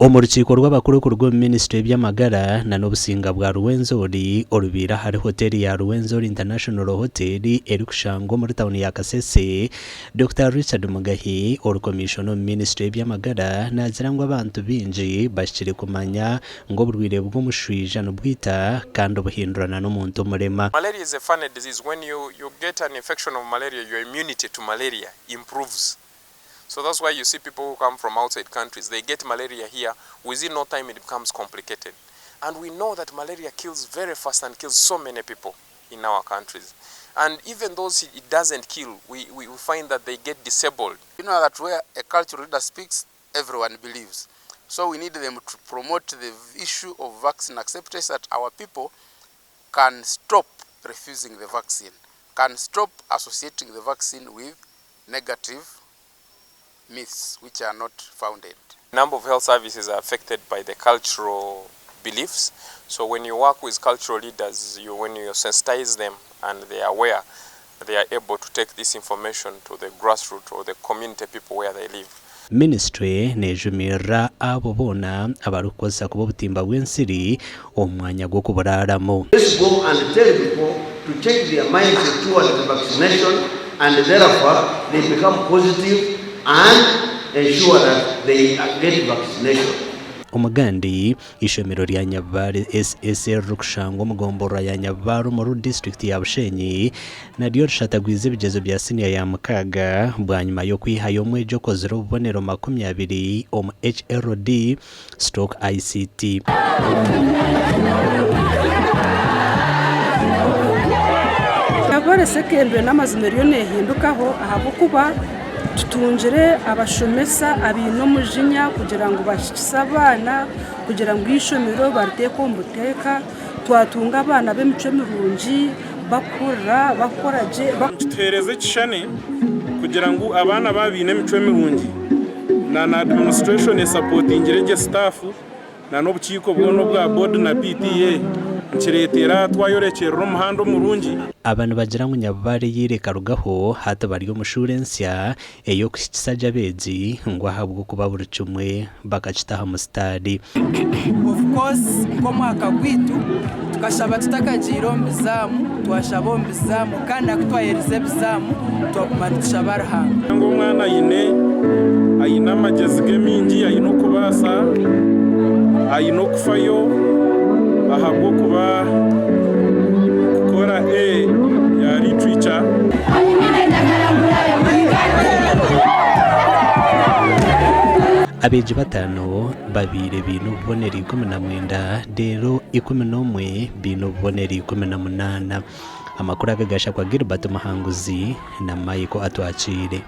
Omurukiko rw'abakuru ku rw'Minisitiri by'amagara na n'obusinga bwa Ruwenzori orubira hari hoteli ya Ruwenzori International Hotel eri kushangwa muri town ya Kasese. Dr. Richard Mugahi orukomishona Minisitiri by'amagara nazirangwa abantu binji bashire kumanya ngo oburwaire bw'omushwaija n'obwita kandi obuhindurana n'omuntu murema. Malaria is a funny disease. When you get an infection of malaria, your immunity to malaria improves. So that's why you see people who come from outside countries, they get malaria here, within no time it becomes complicated. And we know that malaria kills very fast and kills so many people in our countries. And even those it doesn't kill, we find that they get disabled. You know that where a cultural leader speaks, everyone believes. So we need them to promote the issue of vaccine acceptance, that our people can stop refusing the vaccine, can stop associating the vaccine with negative myths which are not founded. Number of health services are affected by the cultural beliefs. So when you work with cultural leaders, when you sensitize them and they are aware, they are able to take this information to the grassroots or the community people where they live. Ministry nejumira abo bona abarukoza kubo butimba bw'ensiri omwanya gwo kuburaramo. Let's go and tell people to change their mindset towards the vaccination, and therefore they become positive and ensure that they get vaccination. Omugandi ishomero lya Nyabare SSR rukushangwa mugombora ya Nyabaro mu district ya Bushenyi naryo rishatagwize bigezo bya senior ya mukaga bwanyuma yo kwihayo mwejo kozero bubonero 20 om HRD stroke ICT. Kabale sekendwe n'amazimero nehindukaho ahabukuba tutungire abashomesa abino mujinya kugira ngo bashikisa abana kugira ngo ishomero barteko umuteka twatunga abana b'emico mirungi bakura bakoraje tutereze kishane kugira ngo abana babine emico mirungi na administration supportingire staff na n'obukiko bwono bwa board na PTA kiretera twayorekera umuhando murungi. Abantu bagira ngo Nyabare yireka rugaho hato bari omushure nsya eyo kisajja bezi ngo ahabwo kuba burucumwe bakachitaha mu stadi. Of course ko mwaka gwitu tukashaba tutakajira ombizamu twashaba ombizamu kandi akutwayerize bizamu twakumanisha barahanga ngo mwana ayina amagezi gemingi ayino kubasa ayino kufayo ahabwo kuba kukora ya literature. Abeji batano babire bino boneri 19 dero 11 bino boneri 18 amakuru agagasha kwa Gilbert Mahanguzi na Michael atwachire.